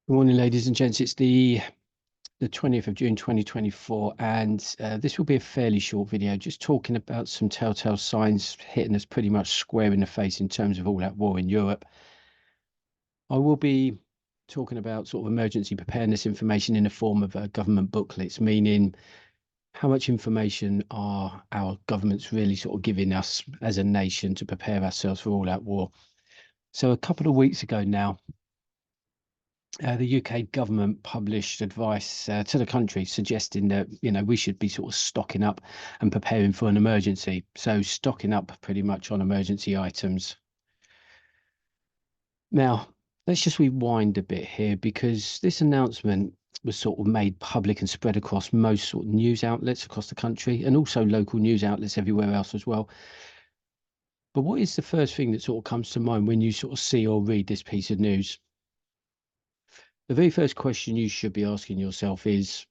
Good morning, ladies and gents. It's the 20th of June 2024, and this will be a fairly short video, just talking about some telltale signs hitting us pretty much square in the face in terms of all-out war in Europe. I will be talking about sort of emergency preparedness information in the form of government booklets, meaning how much information are our governments really sort of giving us as a nation to prepare ourselves for all-out war. So a couple of weeks ago now, the UK government published advice to the country suggesting that, we should be sort of stocking up and preparing for an emergency. So stocking up pretty much on emergency items. Now, let's just rewind a bit here, because this announcement was sort of made public and spread across most sort of news outlets across the country, and also local news outlets everywhere else as well. But what is the first thing that sort of comes to mind when you sort of see or read this piece of news? The very first question you should be asking yourself is,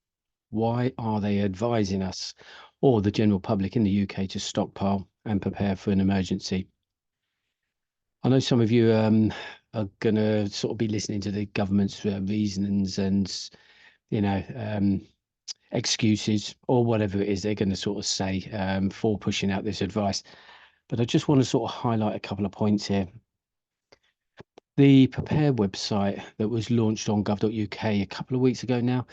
why are they advising us or the general public in the UK to stockpile and prepare for an emergency? I know some of you are going to sort of be listening to the government's reasonings and, excuses or whatever it is they're going to sort of say for pushing out this advice. But I just want to sort of highlight a couple of points here. The Prepare website that was launched on gov.uk a couple of weeks ago now,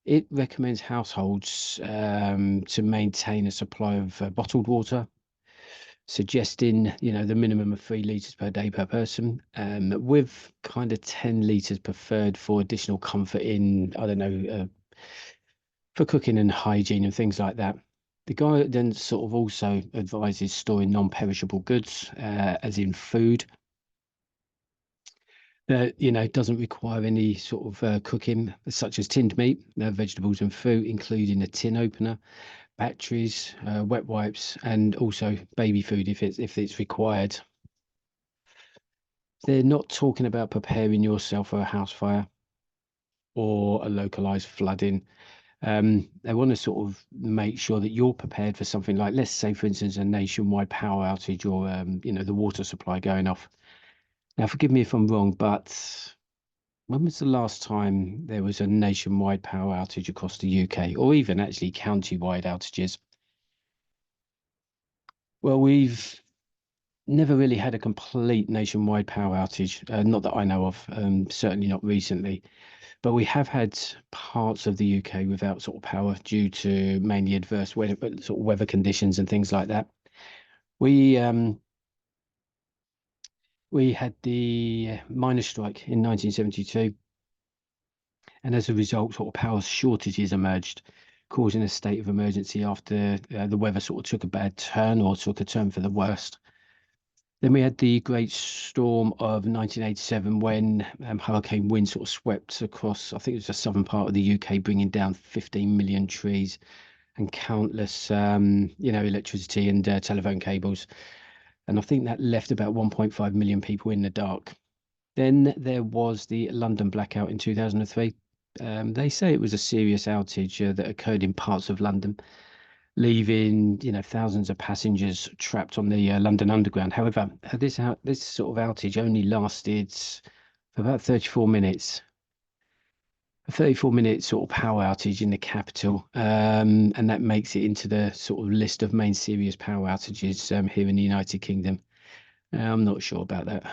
it recommends households to maintain a supply of bottled water, suggesting, the minimum of 3 litres per day per person, with kind of 10 litres preferred for additional comfort in, I don't know, for cooking and hygiene and things like that. The guy then sort of also advises storing non-perishable goods, as in food, that doesn't require any sort of cooking, such as tinned meat, vegetables and fruit, including a tin opener, batteries, wet wipes, and also baby food if it's required. They're not talking about preparing yourself for a house fire or a localized flooding. They want to sort of make sure that you're prepared for something like, let's say, for instance, a nationwide power outage or the water supply going off. Now, forgive me if I'm wrong, but when was the last time there was a nationwide power outage across the UK, or even actually county-wide outages? Well, we've never really had a complete nationwide power outage, not that I know of, certainly not recently. But we have had parts of the UK without sort of power due to mainly adverse weather, sort of weather conditions and things like that. We had the miners' strike in 1972, and as a result, sort of power shortages emerged, causing a state of emergency after the weather sort of took a bad turn or took a turn for the worst. Then we had the great storm of 1987 when Hurricane Wind sort of swept across, I think it was the southern part of the UK, bringing down 15 million trees and countless, electricity and telephone cables. And I think that left about 1.5 million people in the dark. Then there was the London blackout in 2003. They say it was a serious outage that occurred in parts of London, leaving thousands of passengers trapped on the London Underground. However, this sort of outage only lasted for about 34 minutes. A 34-minute sort of power outage in the capital, and that makes it into the sort of list of main serious power outages here in the United Kingdom. I'm not sure about that,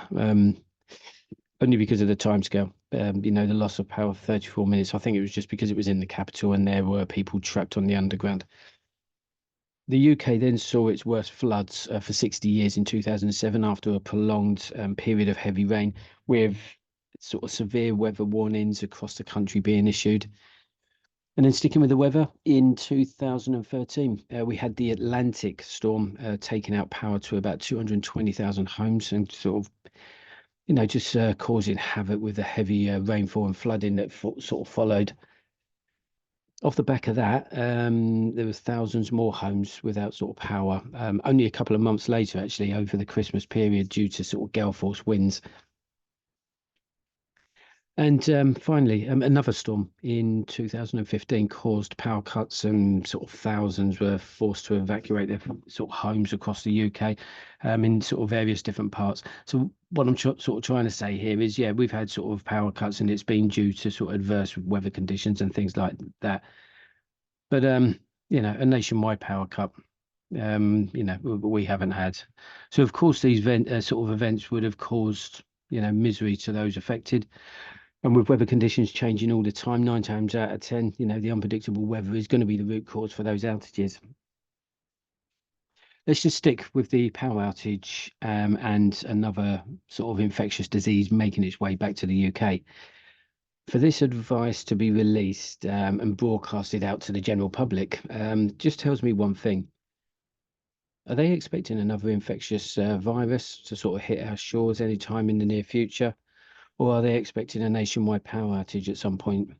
only because of the timescale. The loss of power for 34 minutes. I think it was just because it was in the capital and there were people trapped on the underground. The UK then saw its worst floods for 60 years in 2007 after a prolonged period of heavy rain, with sort of severe weather warnings across the country being issued. And then sticking with the weather, in 2013, we had the Atlantic storm taking out power to about 220,000 homes and sort of, just causing havoc with the heavy rainfall and flooding that sort of followed. Off the back of that, there was thousands more homes without sort of power. Only a couple of months later, actually, over the Christmas period, due to sort of gale force winds. And finally, another storm in 2015 caused power cuts, and sort of thousands were forced to evacuate their sort of homes across the UK, in sort of various different parts. So what I'm sort of trying to say here is, yeah, we've had sort of power cuts, and it's been due to sort of adverse weather conditions and things like that. But a nationwide power cut, we haven't had. So of course, these sort of events would have caused, misery to those affected. And with weather conditions changing all the time, 9 times out of 10, the unpredictable weather is going to be the root cause for those outages. Let's just stick with the power outage, and another sort of infectious disease making its way back to the UK. For this advice to be released, and broadcasted out to the general public, just tells me one thing. Are they expecting another infectious virus to sort of hit our shores anytime in the near future? Or are they expecting a nationwide power outage at some point?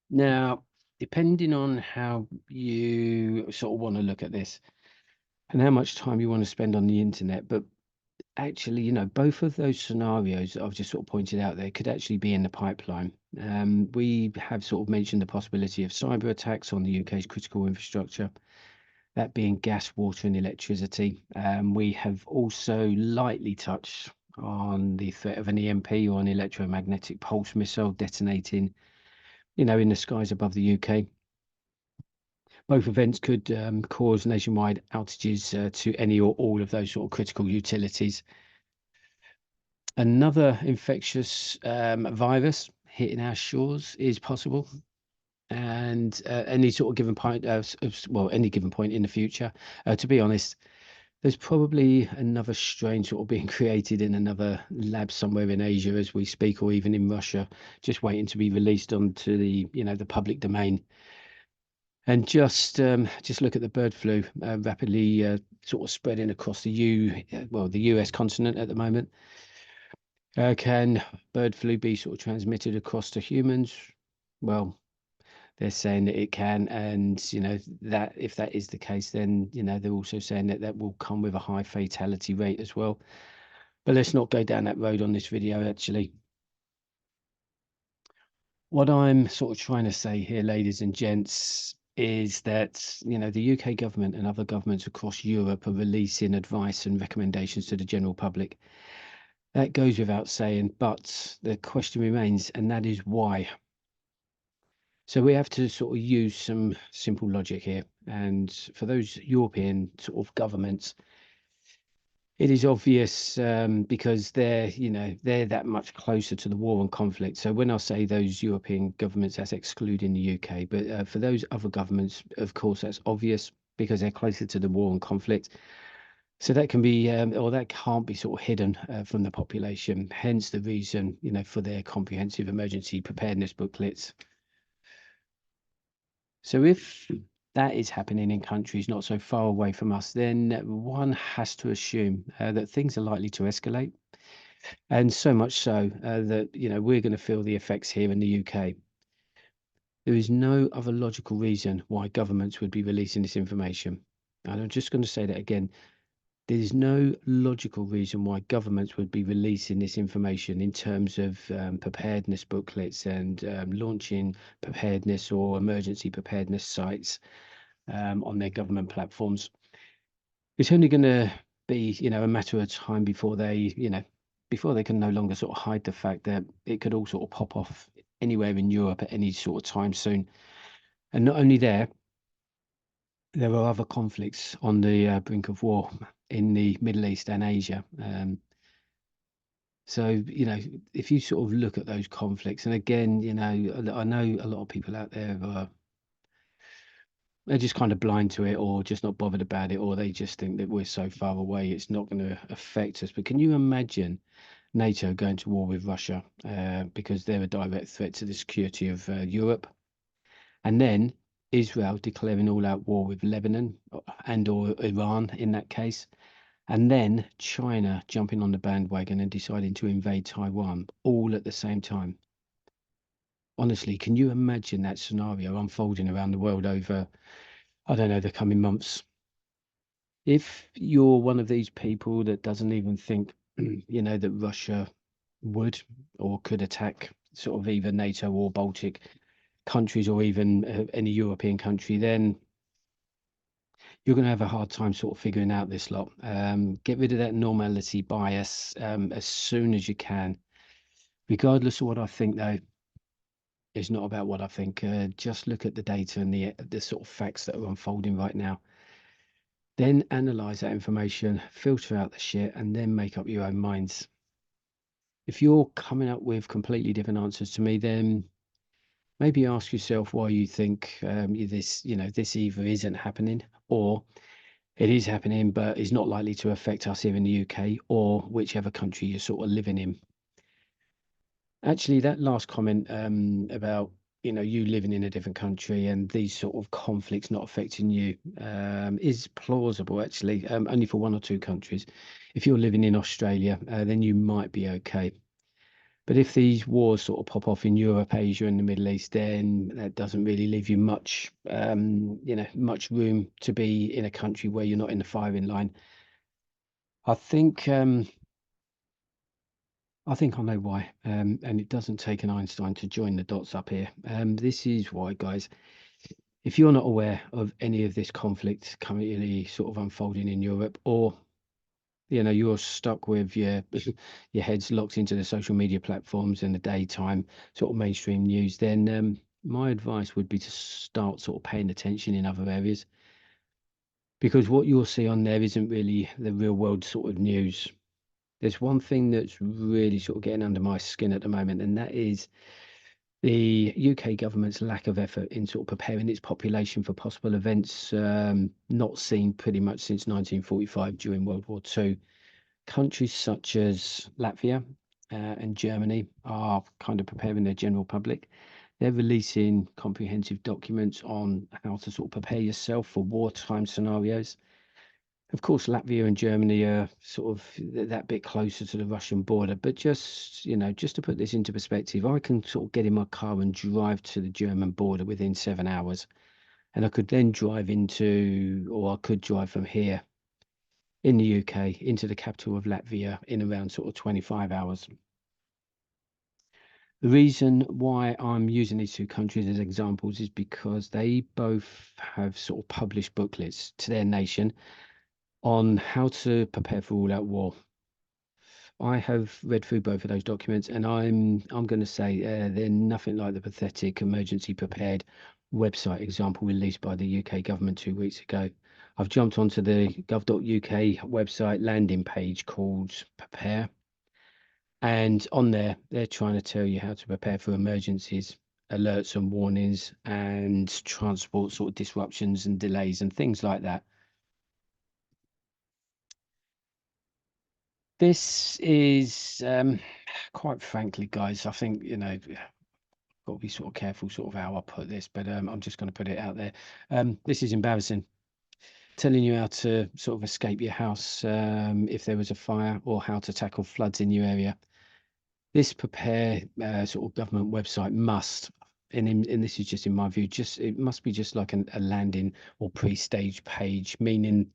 Now, depending on how you sort of want to look at this and how much time you want to spend on the internet, but actually, both of those scenarios that I've just sort of pointed out there could actually be in the pipeline. We have sort of mentioned the possibility of cyber attacks on the UK's critical infrastructure, that being gas, water, and electricity. We have also lightly touched on the threat of an EMP, or an electromagnetic pulse missile, detonating, in the skies above the UK. Both events could cause nationwide outages to any or all of those sort of critical utilities. Another infectious virus hitting our shores is possible, and any sort of given point, any given point in the future. To be honest, there's probably another strain sort of being created in another lab somewhere in Asia as we speak, or even in Russia, just waiting to be released onto the public domain. And just look at the bird flu rapidly sort of spreading across the US continent at the moment. Can bird flu be sort of transmitted across to humans? Well, they're saying that it can, and that if that is the case, then they're also saying that that will come with a high fatality rate as well. But let's not go down that road on this video, actually. What I'm sort of trying to say here, ladies and gents, is that the UK government and other governments across Europe are releasing advice and recommendations to the general public. That goes without saying, but the question remains, and that is why. So we have to sort of use some simple logic here. And for those European sort of governments, it is obvious, because they're that much closer to the war and conflict. So when I say those European governments, that's excluding the UK. But for those other governments, of course, that's obvious because they're closer to the war and conflict. So that can be, or that can't be sort of hidden from the population. Hence the reason, for their comprehensive emergency preparedness booklets. So if that is happening in countries not so far away from us, then one has to assume that things are likely to escalate, and so much so that we're going to feel the effects here in the UK. There is no other logical reason why governments would be releasing this information. And I'm just going to say that again. There is no logical reason why governments would be releasing this information in terms of preparedness booklets and launching preparedness or emergency preparedness sites on their government platforms. It's only going to be, a matter of time before before they can no longer sort of hide the fact that it could all sort of pop off anywhere in Europe at any sort of time soon. And not only there are other conflicts on the brink of war in the Middle East and Asia. So, if you sort of look at those conflicts, and again, I know a lot of people out there they're just kind of blind to it, or just not bothered about it, or they just think that we're so far away, it's not going to affect us. But can you imagine NATO going to war with Russia because they're a direct threat to the security of Europe? And then Israel declaring all-out war with Lebanon and/or Iran in that case, and then China jumping on the bandwagon and deciding to invade Taiwan all at the same time. Honestly, can you imagine that scenario unfolding around the world over, I don't know, the coming months? If you're one of these people that doesn't even think that Russia would or could attack sort of either NATO or Baltic countries or even any European country, then you're going to have a hard time sort of figuring out this lot. Get rid of that normality bias as soon as you can. Regardless of what I think, though, it's not about what I think. Just look at the data and the sort of facts that are unfolding right now. Then analyze that information, filter out the shit, and then make up your own minds. If you're coming up with completely different answers to me, then maybe ask yourself why you think this either isn't happening or it is happening, but is not likely to affect us here in the UK or whichever country you're sort of living in. Actually, that last comment about you living in a different country and these sort of conflicts not affecting you is plausible, actually, only for one or two countries. If you're living in Australia, then you might be okay. But if these wars sort of pop off in Europe, Asia, and the Middle East, then that doesn't really leave you much, much room to be in a country where you're not in the firing line. I think I know why, and it doesn't take an Einstein to join the dots up here. This is why, guys. If you're not aware of any of this conflict currently sort of unfolding in Europe, or you're stuck with your your heads locked into the social media platforms and the daytime sort of mainstream news, then my advice would be to start sort of paying attention in other areas, because what you'll see on there isn't really the real world sort of news. There's one thing that's really sort of getting under my skin at the moment, and that is the UK government's lack of effort in sort of preparing its population for possible events not seen pretty much since 1945 during World War II. Countries such as Latvia and Germany are kind of preparing their general public. They're releasing comprehensive documents on how to sort of prepare yourself for wartime scenarios. Of course, Latvia and Germany are sort of that bit closer to the Russian border, but just to put this into perspective, I can sort of get in my car and drive to the German border within 7 hours, and I could then or I could drive from here in the UK into the capital of Latvia in around sort of 25 hours. The reason why I'm using these two countries as examples is because they both have sort of published booklets to their nation on how to prepare for all-out war. I have read through both of those documents, and I'm going to say they're nothing like the pathetic emergency prepared website example released by the UK government 2 weeks ago. I've jumped onto the gov.uk website landing page called Prepare, and on there they're trying to tell you how to prepare for emergencies, alerts and warnings, and transport sort of disruptions and delays and things like that. This is, quite frankly, guys, I think, got to be sort of careful sort of how I put this, but I'm just going to put it out there. This is embarrassing. Telling you how to sort of escape your house if there was a fire, or how to tackle floods in your area. This Prepare sort of government website must, and this is just in my view, it must be just like a landing or pre-stage page, meaning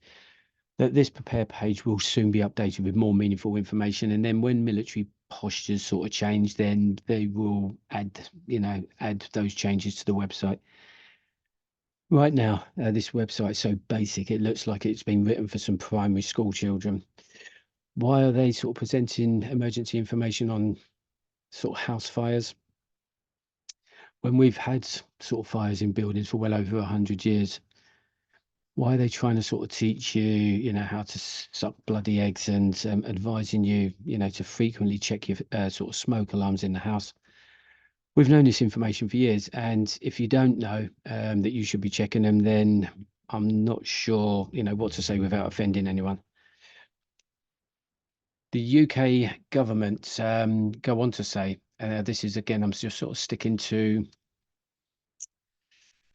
that this Prepare page will soon be updated with more meaningful information, and then when military postures sort of change, then they will add those changes to the website. Right now, this website is so basic, it looks like it's been written for some primary school children. Why are they sort of presenting emergency information on sort of house fires when we've had sort of fires in buildings for well over 100 years? Why are they trying to sort of teach you, how to suck bloody eggs, and advising you, to frequently check your sort of smoke alarms in the house? We've known this information for years, and if you don't know that you should be checking them, then I'm not sure, what to say without offending anyone. The UK government go on to say, this is again, I'm just sort of sticking to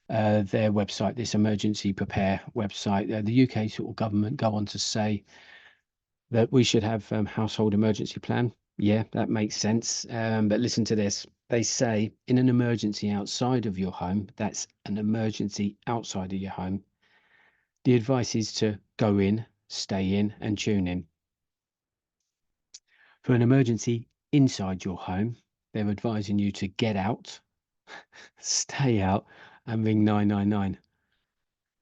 their website, this emergency prepare website. The UK sort of government go on to say that we should have household emergency plan. Yeah, that makes sense. But listen to this. They say in an emergency outside of your home, that's an emergency outside of your home, the advice is to go in, stay in, and tune in. For an emergency inside your home, they're advising you to get out, stay out, and ring 999.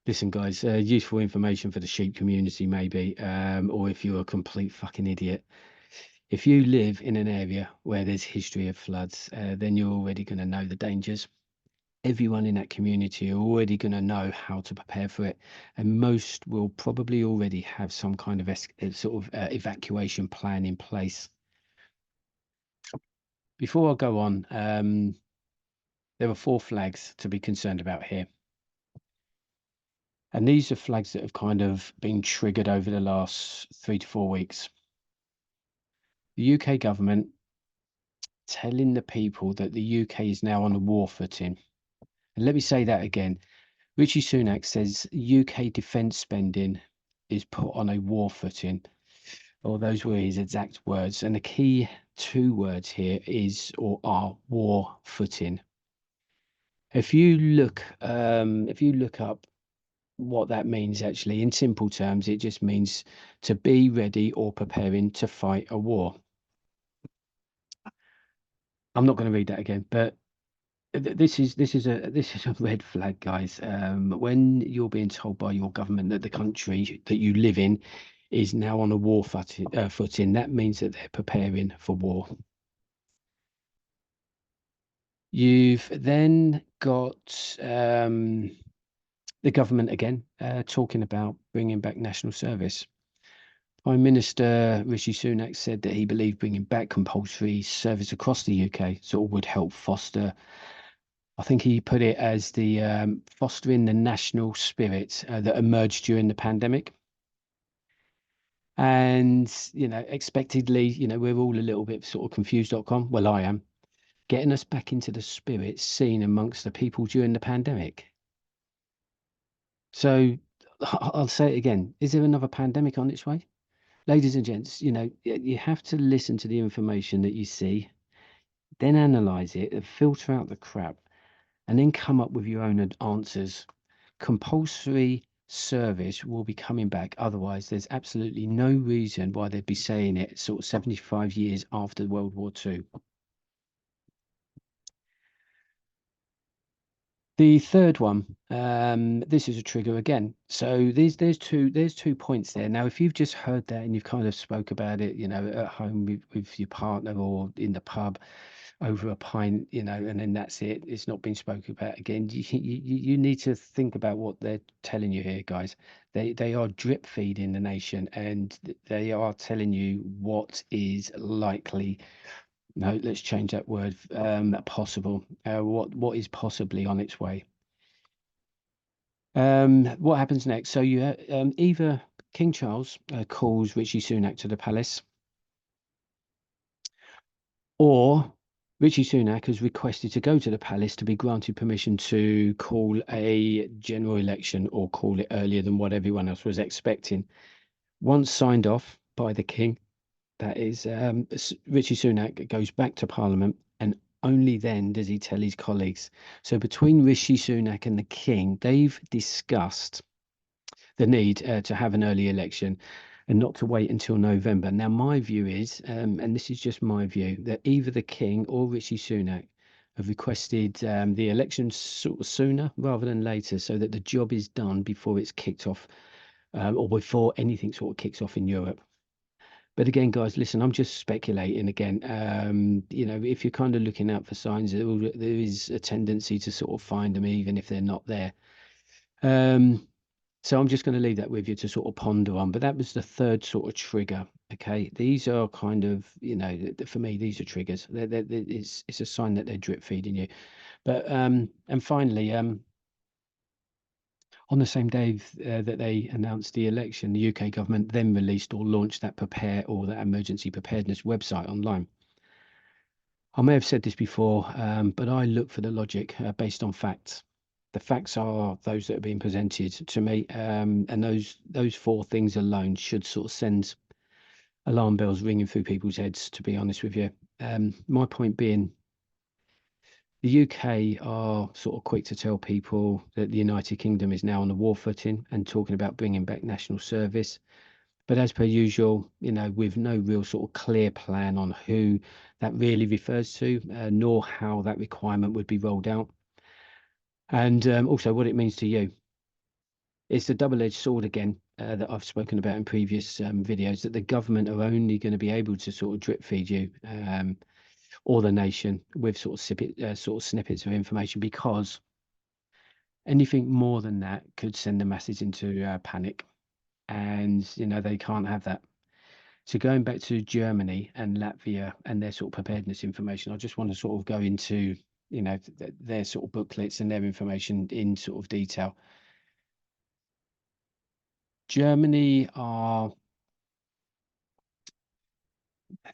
Listen, guys, useful information for the sheep community, maybe, or if you're a complete fucking idiot. If you live in an area where there's history of floods, then you're already going to know the dangers. Everyone in that community are already going to know how to prepare for it, and most will probably already have some kind of evacuation plan in place. Before I go on, there are 4 flags to be concerned about here. And these are flags that have kind of been triggered over the last 3 to 4 weeks. The UK government telling the people that the UK is now on a war footing. And let me say that again. Rishi Sunak says UK defence spending is put on a war footing. Or those were his exact words. And the key 2 words here is or are war footing. If you look up what that means, actually, in simple terms, it just means to be ready or preparing to fight a war. I'm not going to read that again, but this is a red flag, guys. When you're being told by your government that the country that you live in is now on a war footing, that means that they're preparing for war. You've then got the government again talking about bringing back national service. Prime Minister Rishi Sunak said that he believed bringing back compulsory service across the UK sort of would help foster. I think he put it as the fostering the national spirit that emerged during the pandemic. And, expectedly, we're all a little bit sort of confused.com. Well, I am. Getting us back into the spirit seen amongst the people during the pandemic. So I'll say it again. Is there another pandemic on its way? Ladies and gents, you have to listen to the information that you see, then analyze it and filter out the crap, and then come up with your own answers. Compulsory service will be coming back. Otherwise, there's absolutely no reason why they'd be saying it sort of 75 years after World War II. The third one, this is a trigger again. So there's two points there. Now, if you've just heard that and you've kind of spoke about it, at home with your partner or in the pub over a pint, and then that's it. It's not been spoken about again. You need to think about what they're telling you here, guys. They are drip feeding the nation, and they are telling you what is likely. No, let's change that word. Possible. What is possibly on its way. What happens next? So either King Charles calls Rishi Sunak to the palace, or Rishi Sunak has requested to go to the palace to be granted permission to call a general election or call it earlier than what everyone else was expecting. Once signed off by the king, that is, Rishi Sunak goes back to Parliament, and only then does he tell his colleagues. So between Rishi Sunak and the king, they've discussed the need to have an early election and not to wait until November. Now, my view is, and this is just my view, that either the king or Rishi Sunak have requested the election sort of sooner rather than later, so that the job is done before it's kicked off, or before anything sort of kicks off in Europe. But again, guys, listen, I'm just speculating again. If you're kind of looking out for signs, there is a tendency to sort of find them even if they're not there. So I'm just going to leave that with you to sort of ponder on. But that was the third sort of trigger. Okay, these are kind of, for me, these are triggers. It's a sign that they're drip feeding you. But and finally, on the same day that they announced the election, the UK government then released or launched that that emergency preparedness website online. I may have said this before, but I look for the logic based on facts. The facts are those that are being presented to me, and those 4 things alone should sort of send alarm bells ringing through people's heads, to be honest with you. My point being, the UK are sort of quick to tell people that the United Kingdom is now on a war footing and talking about bringing back national service. But as per usual, with no real sort of clear plan on who that really refers to, nor how that requirement would be rolled out, and also what it means to you. It's the double-edged sword again that I've spoken about in previous videos, that the government are only going to be able to sort of drip feed you or the nation with sort of snippets of information, because anything more than that could send the masses into panic, and they can't have that. So going back to Germany and Latvia and their sort of preparedness information, I just want to sort of go into their sort of booklets and their information in sort of detail. Germany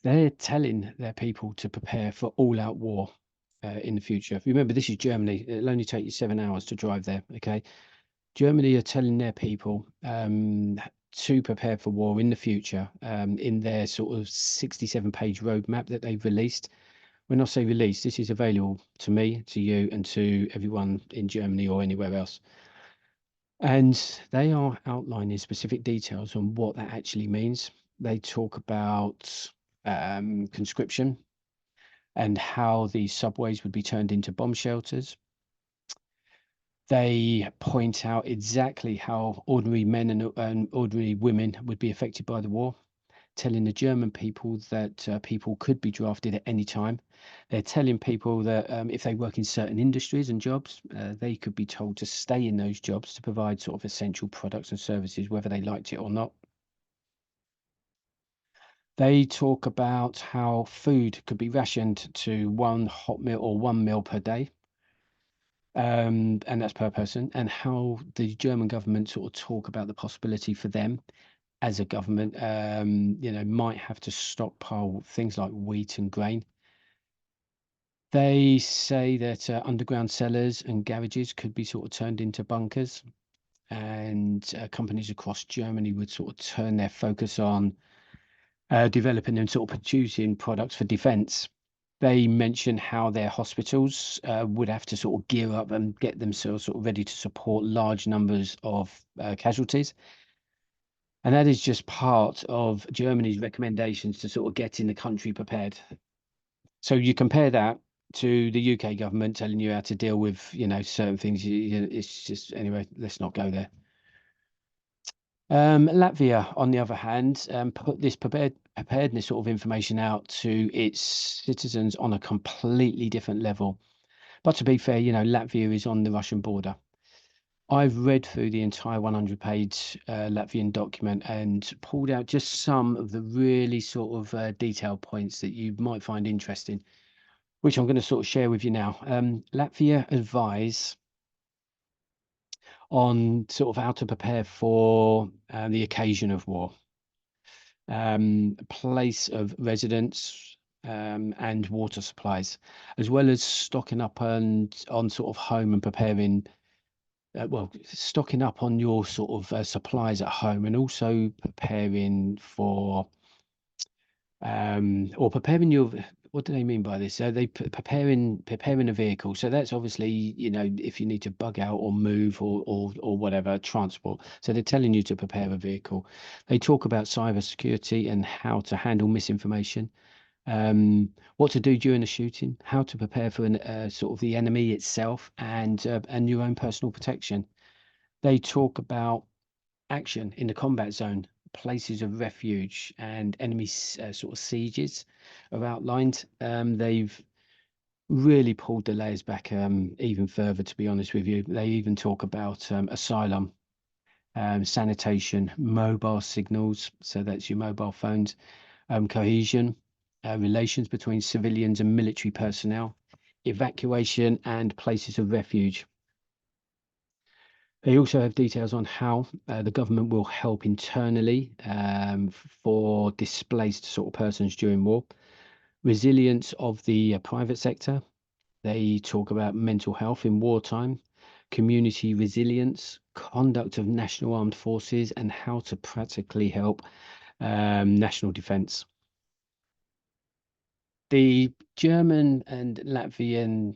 they're telling their people to prepare for all-out war in the future. Remember, this is Germany. It'll only take you 7 hours to drive there. Okay, Germany are telling their people to prepare for war in the future in their sort of 67-page roadmap that they've released. When I say released, this is available to me, to you, and to everyone in Germany or anywhere else. And they are outlining specific details on what that actually means. They talk about conscription and how the subways would be turned into bomb shelters. They point out exactly how ordinary men and ordinary women would be affected by the war, telling the German people that people could be drafted at any time. They're telling people that if they work in certain industries and jobs, they could be told to stay in those jobs to provide sort of essential products and services, whether they liked it or not. They talk about how food could be rationed to one hot meal or 1 meal per day. And that's per person, and how the German government sort of talk about the possibility for them as a government, might have to stockpile things like wheat and grain. They say that underground cellars and garages could be sort of turned into bunkers, and companies across Germany would sort of turn their focus on developing and sort of producing products for defense. They mention how their hospitals would have to sort of gear up and get themselves sort of ready to support large numbers of casualties. And that is just part of Germany's recommendations to sort of getting the country prepared. So you compare that to the UK government telling you how to deal with, certain things. It's just, anyway, let's not go there. Latvia, on the other hand, put this preparedness sort of information out to its citizens on a completely different level. But to be fair, Latvia is on the Russian border. I've read through the entire 100-page Latvian document and pulled out just some of the really sort of detailed points that you might find interesting, which I'm going to sort of share with you now. Latvia advise on sort of how to prepare for the occasion of war, place of residence, and water supplies, as well as stocking up on sort of home and preparing. Stocking up on your sort of supplies at home, and also preparing for or preparing your, what do they mean by this? So they preparing a vehicle. So that's obviously, if you need to bug out or move or whatever, transport. So they're telling you to prepare a vehicle. They talk about cyber security and how to handle misinformation, what to do during a shooting, how to prepare for sort of the enemy itself, and your own personal protection. They talk about action in the combat zone, places of refuge, and enemy sort of sieges are outlined. They've really pulled the layers back even further, to be honest with you. They even talk about asylum, sanitation, mobile signals, so that's your mobile phones, cohesion, relations between civilians and military personnel, evacuation, and places of refuge. They also have details on how the government will help internally for displaced sort of persons during war, resilience of the private sector. They talk about mental health in wartime, community resilience, conduct of national armed forces, and how to practically help national defense. The German and Latvian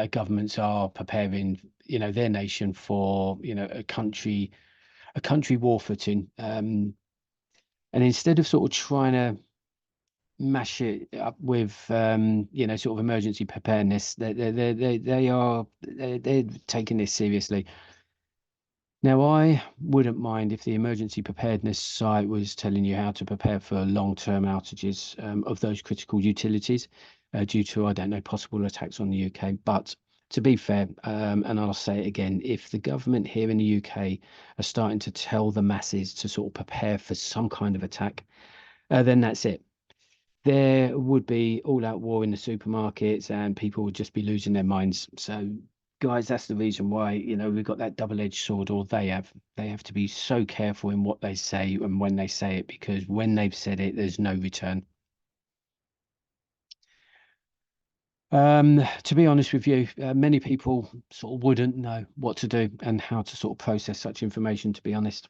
governments are preparing, their nation for, a country a country war footing. And instead of sort of trying to mash it up with sort of emergency preparedness, they're taking this seriously. Now, I wouldn't mind if the emergency preparedness site was telling you how to prepare for long-term outages of those critical utilities due to, I don't know, possible attacks on the UK. But to be fair, and I'll say it again, if the government here in the UK are starting to tell the masses to sort of prepare for some kind of attack, then that's it. There would be all-out war in the supermarkets and people would just be losing their minds. So, guys, that's the reason why, we've got that double-edged sword, or they have. They have to be so careful in what they say and when they say it, because when they've said it, there's no return. To be honest with you, many people sort of wouldn't know what to do and how to sort of process such information, to be honest.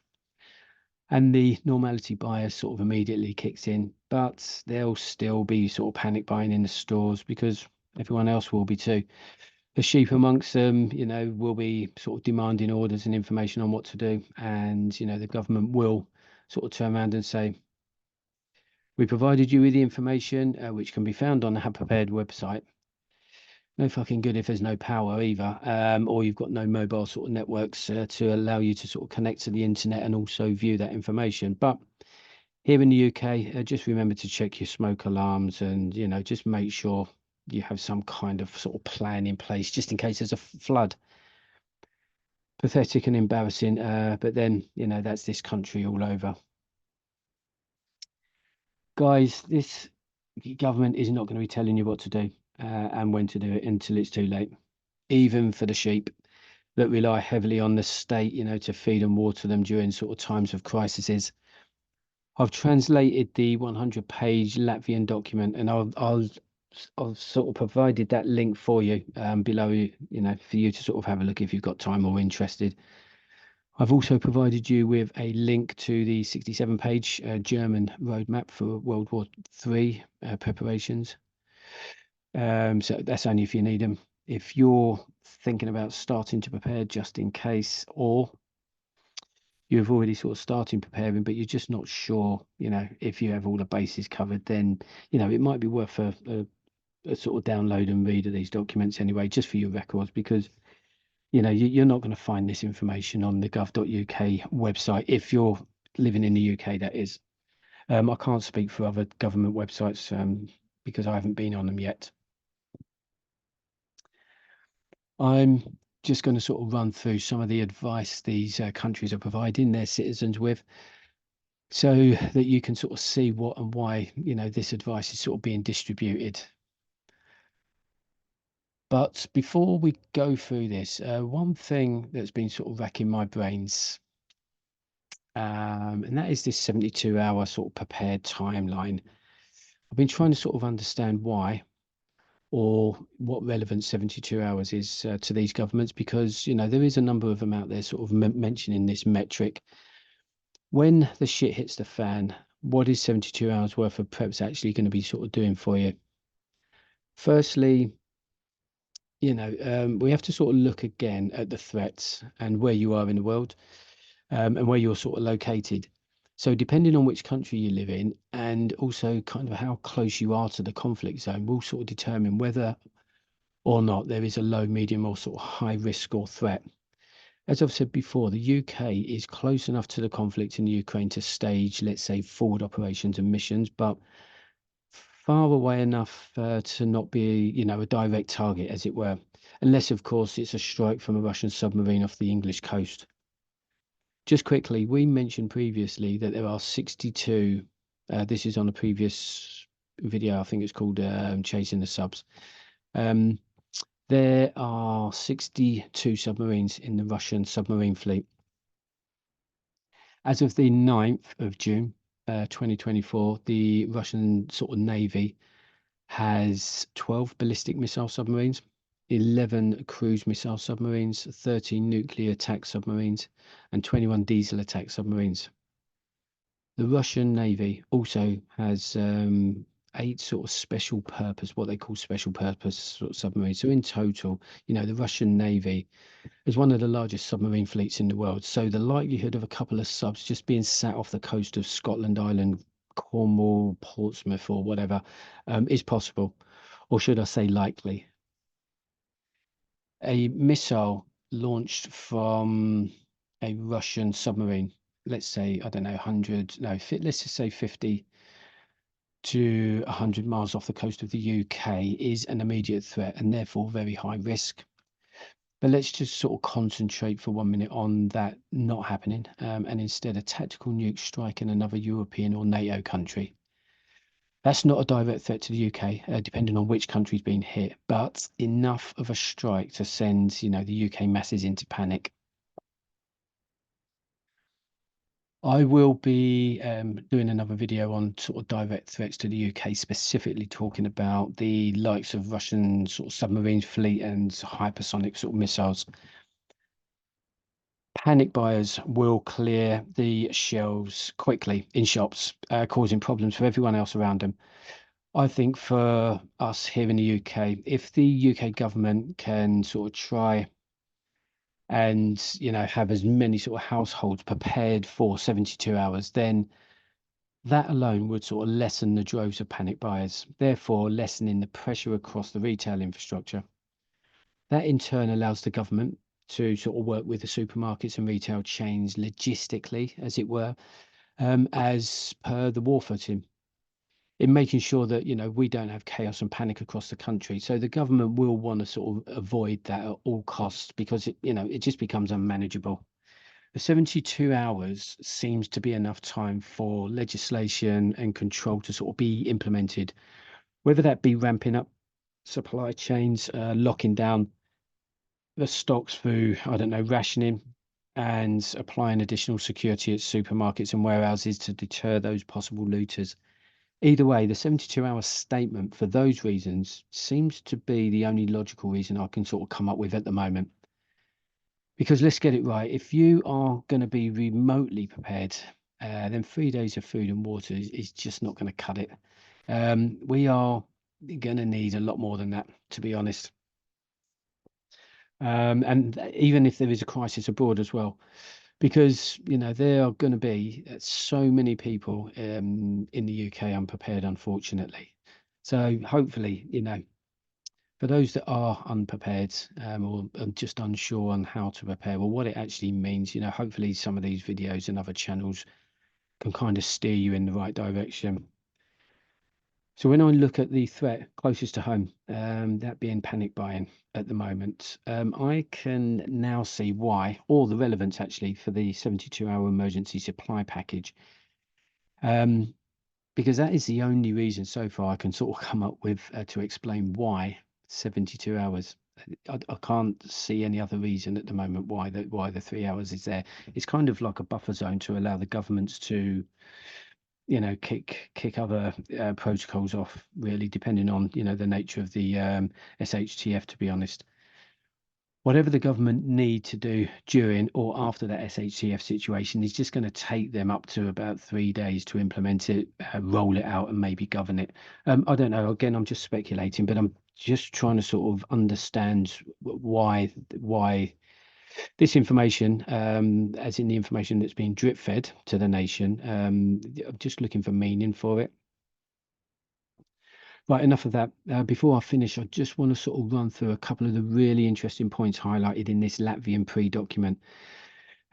And the normality bias sort of immediately kicks in, but they'll still be sort of panic buying in the stores because everyone else will be too. The sheep amongst them, will be sort of demanding orders and information on what to do. And, the government will sort of turn around and say, we provided you with the information, which can be found on the Have Prepared website. No fucking good if there's no power either, or you've got no mobile sort of networks to allow you to sort of connect to the internet and also view that information. But here in the UK, just remember to check your smoke alarms and, just make sure you have some kind of sort of plan in place just in case there's a flood. Pathetic and embarrassing, but then, that's this country all over. Guys, this government is not going to be telling you what to do and when to do it until it's too late, even for the sheep that rely heavily on the state, to feed and water them during sort of times of crises. I've translated the 100-page Latvian document, and I've sort of provided that link for you below, for you to sort of have a look if you've got time or interested. I've also provided you with a link to the 67-page German roadmap for World War III preparations. So that's only if you need them. If you're thinking about starting to prepare just in case, or you've already sort of started preparing, but you're just not sure, if you have all the bases covered, then, it might be worth a sort of download and read of these documents anyway, just for your records, because, you're not going to find this information on the gov.uk website if you're living in the UK, that is. I can't speak for other government websites because I haven't been on them yet. I'm just going to sort of run through some of the advice these countries are providing their citizens with, so that you can sort of see what and why, this advice is sort of being distributed. But before we go through this, one thing that's been sort of racking my brains, and that is this 72-hour sort of prepared timeline. I've been trying to sort of understand why, or what relevance 72 hours is to these governments, because, there is a number of them out there sort of mentioning this metric. When the shit hits the fan, what is 72 hours worth of preps actually going to be sort of doing for you? Firstly, we have to sort of look again at the threats and where you are in the world, and where you're sort of located. So depending on which country you live in, and also kind of how close you are to the conflict zone, will sort of determine whether or not there is a low, medium, or sort of high risk or threat. As I've said before, the UK is close enough to the conflict in the Ukraine to stage, let's say, forward operations and missions, but far away enough to not be, a direct target, as it were, unless, of course, it's a strike from a Russian submarine off the English coast. Just quickly, we mentioned previously that there are 62, this is on a previous video, I think it's called Chasing the Subs. There are 62 submarines in the Russian submarine fleet. As of the 9th of June, 2024, the Russian sort of Navy has 12 ballistic missile submarines, 11 cruise missile submarines, 13 nuclear attack submarines, and 21 diesel attack submarines. The Russian Navy also has 8 sort of special purpose, what they call special purpose sort of submarines. So in total, the Russian Navy is one of the largest submarine fleets in the world. So the likelihood of a couple of subs just being sat off the coast of Scotland, Ireland, Cornwall, Portsmouth, or whatever, is possible, or should I say likely. A missile launched from a Russian submarine, let's say, I don't know, 100, no, let's just say 50 to 100 miles off the coast of the UK, is an immediate threat and therefore very high risk. But let's just sort of concentrate for 1 minute on that not happening, and instead a tactical nuke striking another European or NATO country. That's not a direct threat to the UK, depending on which country's been hit, but enough of a strike to send, the UK masses into panic. I will be doing another video on sort of direct threats to the UK, specifically talking about the likes of Russian sort of submarine fleet and hypersonic sort of missiles. Panic buyers will clear the shelves quickly in shops, causing problems for everyone else around them. I think for us here in the UK, if the UK government can sort of try and, have as many sort of households prepared for 72 hours, then that alone would sort of lessen the droves of panic buyers, therefore lessening the pressure across the retail infrastructure. That in turn allows the government to sort of work with the supermarkets and retail chains logistically, as it were, as per the war footing, in making sure that we don't have chaos and panic across the country. So the government will want to sort of avoid that at all costs, because it just becomes unmanageable. The 72 hours seems to be enough time for legislation and control to sort of be implemented, whether that be ramping up supply chains, locking down the stocks through, I don't know, rationing, and applying additional security at supermarkets and warehouses to deter those possible looters. Either way, the 72-hour statement for those reasons seems to be the only logical reason I can sort of come up with at the moment. Because let's get it right, if you are going to be remotely prepared, then 3 days of food and water is just not going to cut it. We are going to need a lot more than that, to be honest. And even if there is a crisis abroad as well, because there are going to be so many people in the UK unprepared, unfortunately. So hopefully, for those that are unprepared, or just unsure on how to prepare, well, what it actually means, hopefully some of these videos and other channels can kind of steer you in the right direction. So when I look at the threat closest to home, that being panic buying at the moment, I can now see why, or the relevance actually, for the 72-hour emergency supply package. Because that is the only reason so far I can sort of come up with to explain why 72 hours. I can't see any other reason at the moment why the 3 hours is there. It's kind of like a buffer zone to allow the governments to kick other protocols off, really, depending on the nature of the SHTF, to be honest. Whatever the government need to do during or after that SHTF situation is just going to take them up to about 3 days to implement it, roll it out, and maybe govern it. I don't know. Again, I'm just speculating, but I'm just trying to sort of understand why this information, as in the information that's being drip fed to the nation, I'm just looking for meaning for it. Right, enough of that. Before I finish, I just want to sort of run through a couple of the really interesting points highlighted in this Latvian pre-document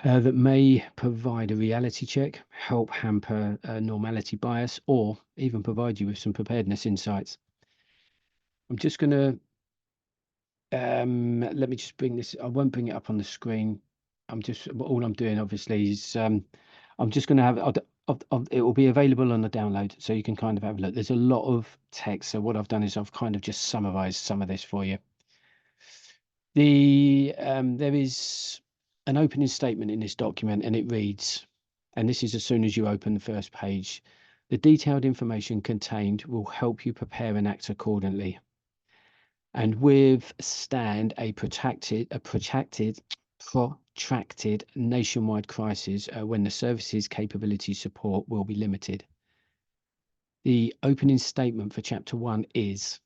that may provide a reality check, help hamper normality bias, or even provide you with some preparedness insights. I'm just going to let me just bring this. I won't bring it up on the screen. All I'm doing obviously is I'm just going to have it will be available on the download, so you can kind of have a look. There's a lot of text, so what I've done is I've kind of just summarized some of this for you. There is an opening statement in this document, and it reads, and this is as soon as you open the first page: the detailed information contained will help you prepare and act accordingly and withstand a protracted nationwide crisis when the services capability support will be limited. The opening statement for Chapter 1 is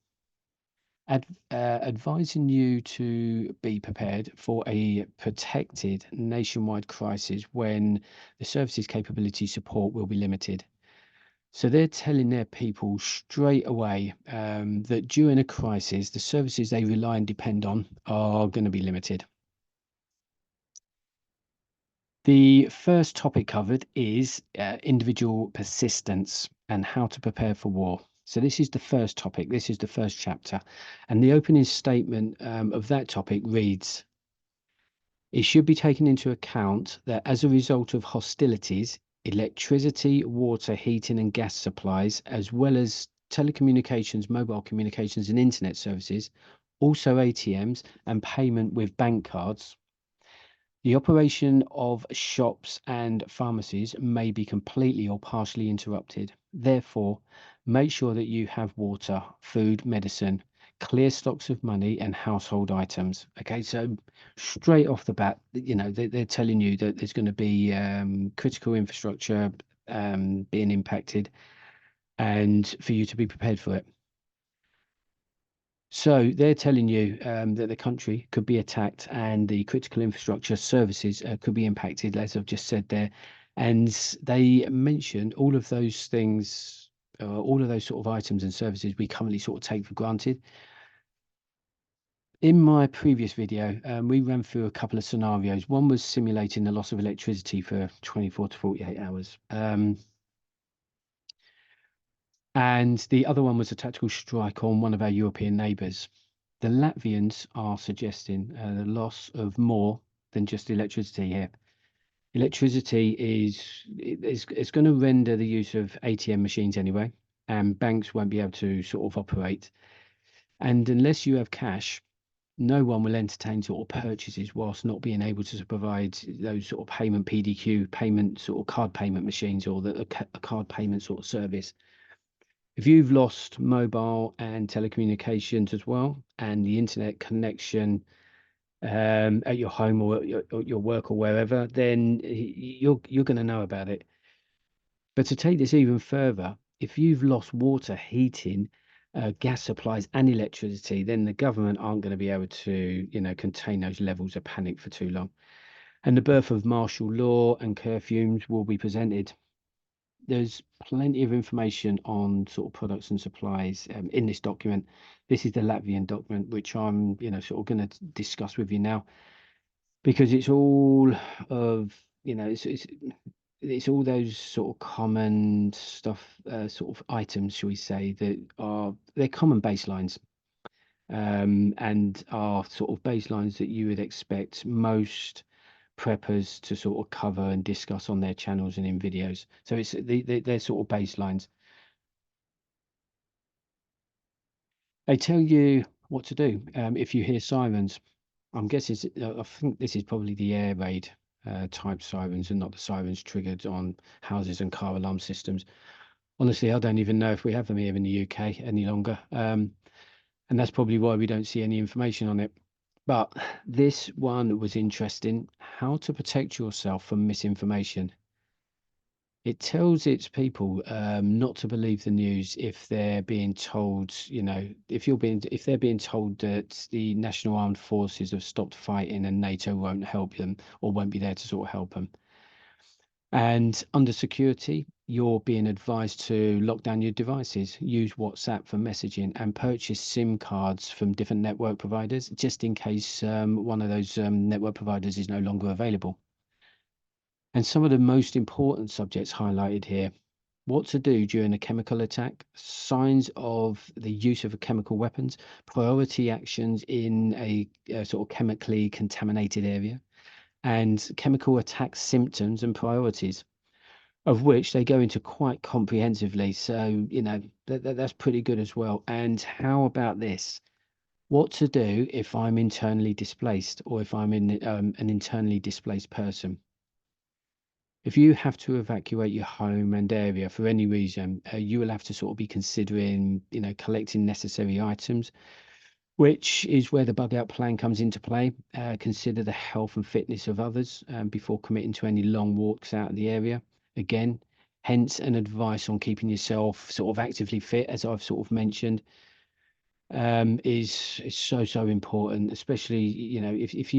advising you to be prepared for a protected nationwide crisis when the service's capability support will be limited. So they're telling their people straight away that during a crisis, the services they rely and depend on are going to be limited. The first topic covered is individual persistence and how to prepare for war. So this is the first topic. This is the first chapter. And the opening statement of that topic reads, it should be taken into account that as a result of hostilities, electricity, water, heating and gas supplies, as well as telecommunications, mobile communications and internet services, also ATMs and payment with bank cards, the operation of shops and pharmacies may be completely or partially interrupted. Therefore, make sure that you have water, food, medicine, clear stocks of money and household items. Okay, so straight off the bat, they're telling you that there's going to be critical infrastructure being impacted and for you to be prepared for it. So they're telling you that the country could be attacked and the critical infrastructure services could be impacted, as I've just said there. And they mentioned all of those things, all of those sort of items and services we currently sort of take for granted. In my previous video, we ran through a couple of scenarios. One was simulating the loss of electricity for 24 to 48 hours. And the other one was a tactical strike on one of our European neighbours. The Latvians are suggesting the loss of more than just electricity here. Electricity is going to render the use of ATM machines anyway, and banks won't be able to sort of operate. And unless you have cash, no one will entertain sort of purchases whilst not being able to provide those sort of payment PDQ payment sort of card payment machines or a card payment sort of service. If you've lost mobile and telecommunications as well, and the internet connection at your home or at your work or wherever, then you're going to know about it. But to take this even further, if you've lost water, heating, gas supplies, and electricity, then the government aren't going to be able to, contain those levels of panic for too long. And the birth of martial law and curfews will be presented. There's plenty of information on sort of products and supplies in this document. This is the Latvian document, which I'm, sort of going to discuss with you now, because it's all of, it's all those sort of common stuff, sort of items, shall we say, they're common baselines, and are sort of baselines that you would expect most preppers to sort of cover and discuss on their channels and in videos. So they're sort of baselines. They tell you what to do if you hear sirens. I'm guessing I think this is probably the air raid type sirens and not the sirens triggered on houses and car alarm systems. Honestly, I don't even know if we have them here in the UK any longer. And that's probably why we don't see any information on it. But this one was interesting. How to protect yourself from misinformation. It tells its people not to believe the news if they're being told, if they're being told that the National Armed Forces have stopped fighting and NATO won't help them or won't be there to sort of help them. And under security, you're being advised to lock down your devices, use WhatsApp for messaging, and purchase SIM cards from different network providers, just in case one of those network providers is no longer available. And some of the most important subjects highlighted here: what to do during a chemical attack, signs of the use of chemical weapons, priority actions in a sort of chemically contaminated area, and chemical attack symptoms and priorities, of which they go into quite comprehensively. So, that's pretty good as well. And how about this? What to do if I'm internally displaced or if I'm in an internally displaced person? If you have to evacuate your home and area for any reason, you will have to sort of be considering, collecting necessary items, which is where the bug out plan comes into play. Consider the health and fitness of others before committing to any long walks out of the area. Again, Hence, an advice on keeping yourself sort of actively fit, as I've sort of mentioned, is so important, especially, if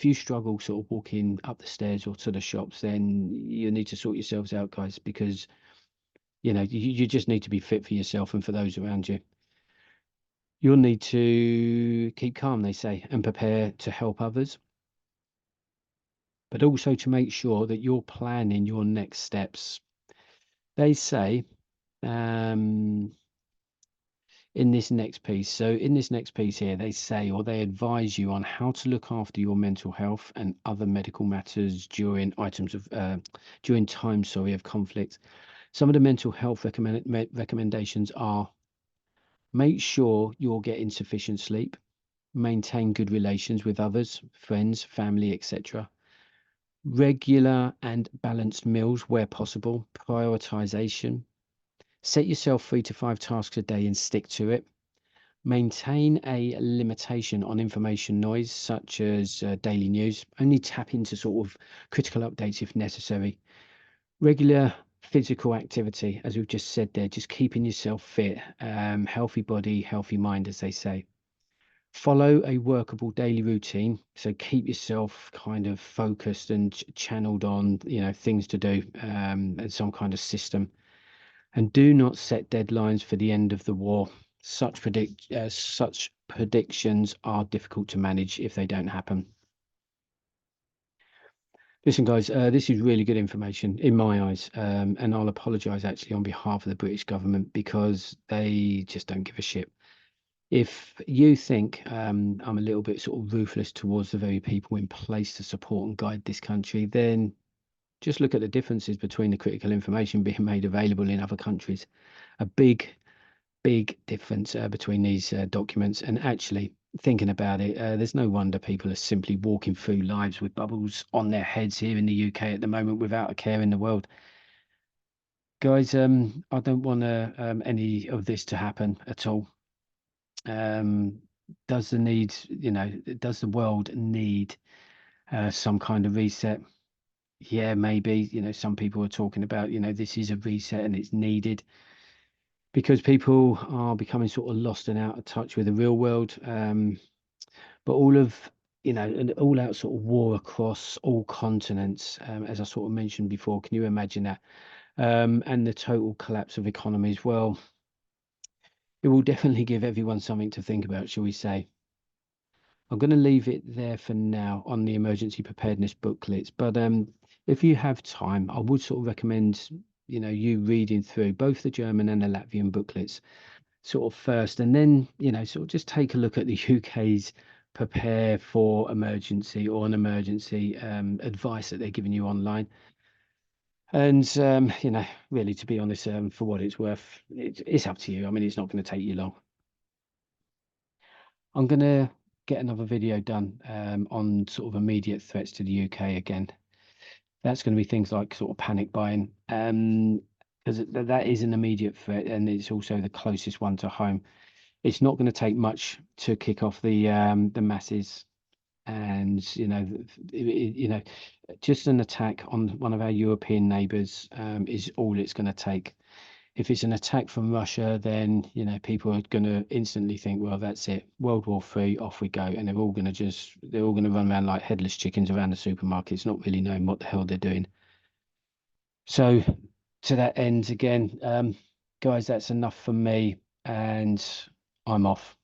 you struggle sort of walking up the stairs or to the shops, then you need to sort yourselves out, guys, because you just need to be fit for yourself and for those around you. You'll need to keep calm, they say, and prepare to help others, but also to make sure that you're planning your next steps. They say, um, in this next piece. So in this next piece here, they say, or they advise you on how to look after your mental health and other medical matters during times, sorry, of conflict. Some of the mental health recommendations are: make sure you're getting sufficient sleep, maintain good relations with others, friends, family, etc. Regular and balanced meals where possible, prioritization. Set yourself 3 to 5 tasks a day and stick to it. Maintain a limitation on information noise, such as daily news. Only tap into sort of critical updates if necessary. Regular physical activity, as we've just said there, just keeping yourself fit, healthy body, healthy mind, as they say. Follow a workable daily routine. So keep yourself kind of focused and channeled on, things to do, and some kind of system. And do not set deadlines for the end of the war. Such predictions are difficult to manage if they don't happen. Listen, guys, this is really good information in my eyes, and I'll apologise actually on behalf of the British government, because they just don't give a shit. If you think I'm a little bit sort of ruthless towards the very people in place to support and guide this country, then just look at the differences between the critical information being made available in other countries. A big difference between these documents. And actually, thinking about it, there's no wonder people are simply walking through lives with bubbles on their heads here in the UK at the moment without a care in the world. Guys, I don't want any of this to happen at all. Um, does does the world need some kind of reset? Yeah, maybe. Some people are talking about, this is a reset and it's needed, because people are becoming sort of lost and out of touch with the real world. But an all-out sort of war across all continents, as I sort of mentioned before, can you imagine that? And the total collapse of economies. Well, it will definitely give everyone something to think about, shall we say. I'm going to leave it there for now on the emergency preparedness booklets. But if you have time, I would sort of recommend, you reading through both the German and the Latvian booklets sort of first, and then, sort of just take a look at the UK's prepare for emergency or an emergency advice that they're giving you online. And, really, to be honest, for what it's worth, it's up to you. I mean, it's not going to take you long. I'm going to get another video done on sort of immediate threats to the UK again. That's going to be things like sort of panic buying, because that is an immediate threat, and it's also the closest one to home. It's not going to take much to kick off the masses, and just an attack on one of our European neighbours is all it's going to take. If it's an attack from Russia, then people are going to instantly think, well, that's it, World War III, off we go, and they're all going to run around like headless chickens around the supermarkets, not really knowing what the hell they're doing. So, to that end, again, guys, that's enough for me, and I'm off.